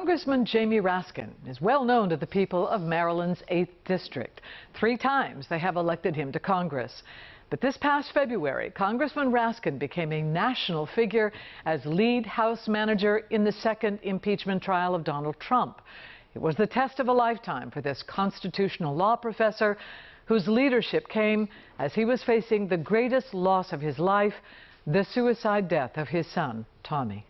Congressman Jamie Raskin is well known to the people of Maryland's 8th District. 3 times they have elected him to Congress. But this past February, Congressman Raskin became a national figure as lead House manager in the second impeachment trial of Donald Trump. It was the test of a lifetime for this constitutional law professor, whose leadership came as he was facing the greatest loss of his life, the suicide death of his son, Tommy.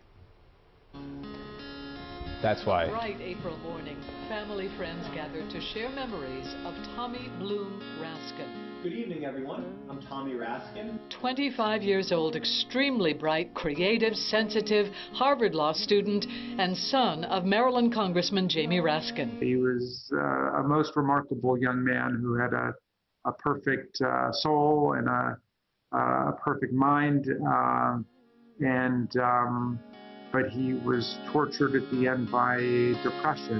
That's why. Bright April morning, family friends gathered to share memories of Tommy Bloom Raskin. Good evening, everyone. I'm Tommy Raskin. 25 years old, extremely bright, creative, sensitive, Harvard Law student, and son of Maryland Congressman Jamie Raskin. He was a most remarkable young man who had a perfect soul and a perfect mind, but he was tortured at the end by depression.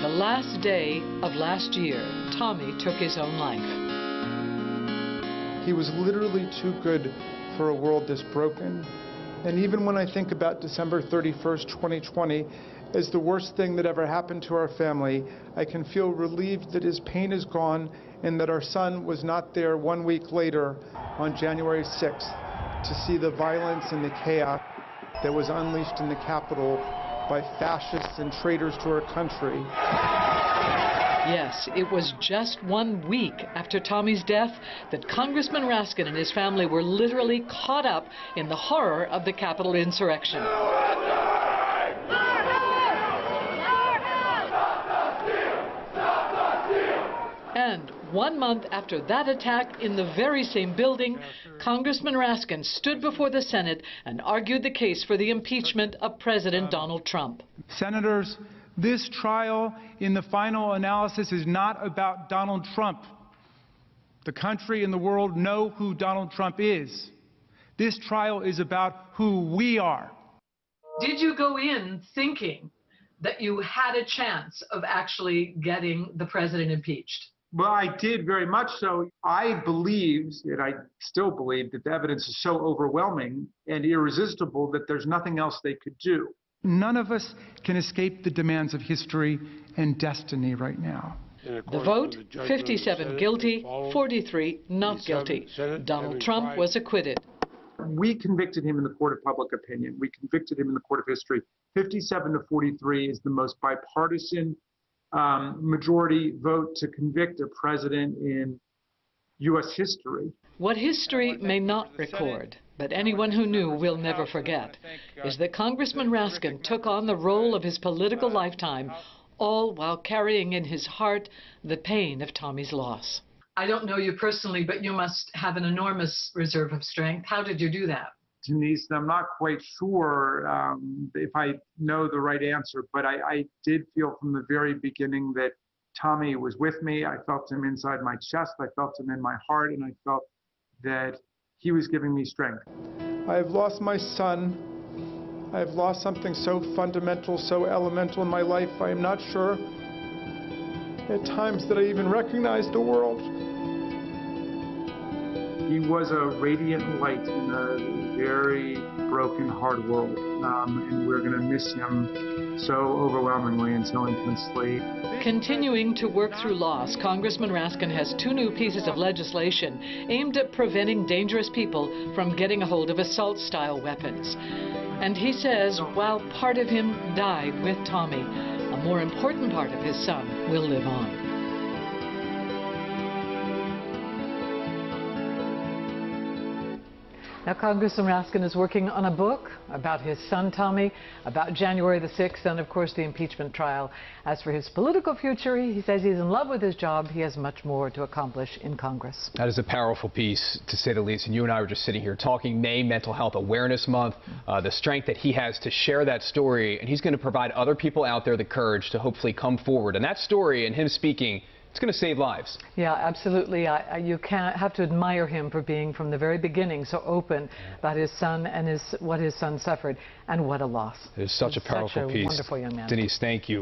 The last day of last year, Tommy took his own life. He was literally too good for a world this broken. And even when I think about December 31st, 2020, as the worst thing that ever happened to our family, I can feel relieved that his pain is gone and that our son was not there 1 week later on January 6th to see the violence and the chaos that was unleashed in the Capitol by fascists and traitors to our country. Yes, it was just 1 week after Tommy's death that Congressman Raskin and his family were literally caught up in the horror of the Capitol insurrection. And 1 month after that attack in the very same building, Congressman Raskin stood before the Senate and argued the case for the impeachment of President Donald Trump. Senators, this trial in the final analysis is not about Donald Trump. The country and the world know who Donald Trump is. This trial is about who we are. Did you go in thinking that you had a chance of actually getting the president impeached? Well, I did very much so. I believed, and I still believe, that the evidence is so overwhelming and irresistible that there's nothing else they could do. None of us can escape the demands of history and destiny right now. The vote, 57 guilty, 43 not guilty. Donald Trump was acquitted. We convicted him in the court of public opinion. We convicted him in the court of history. 57 to 43 is the most bipartisan majority vote to convict a president in U.S. history. What history may not record, but anyone who knew will never forget, is that Congressman Raskin took on the role of his political lifetime, all while carrying in his heart the pain of Tommy's loss. I don't know you personally, but you must have an enormous reserve of strength. How did you do that? Denise, I'm not quite sure if I know the right answer, but I did feel from the very beginning that Tommy was with me. I felt him inside my chest. I felt him in my heart, and I felt that he was giving me strength. I have lost my son. I have lost something so fundamental, so elemental in my life. I am not sure at times that I even recognize the world. He was a radiant light in a very broken, hard world, and we're going to miss him so overwhelmingly and so intensely. Continuing to work through loss, Congressman Raskin has 2 new pieces of legislation aimed at preventing dangerous people from getting a hold of assault-style weapons. And he says while part of him died with Tommy, a more important part of his son will live on. Now, Congressman Raskin is working on a book about his son, Tommy, about January the 6th, and, of course, the impeachment trial. As for his political future, he says he's in love with his job. He has much more to accomplish in Congress. That is a powerful piece, to say the least. And you and I were just sitting here talking May Mental Health Awareness Month, the strength that he has to share that story. And he's going to provide other people out there the courage to hopefully come forward. And that story and him speaking, it's going to save lives. Yeah, absolutely. You can't have to admire him for being from the very beginning so open about his son and what his son suffered, and what a loss. It is such a powerful piece. Wonderful young man. Denise, thank you.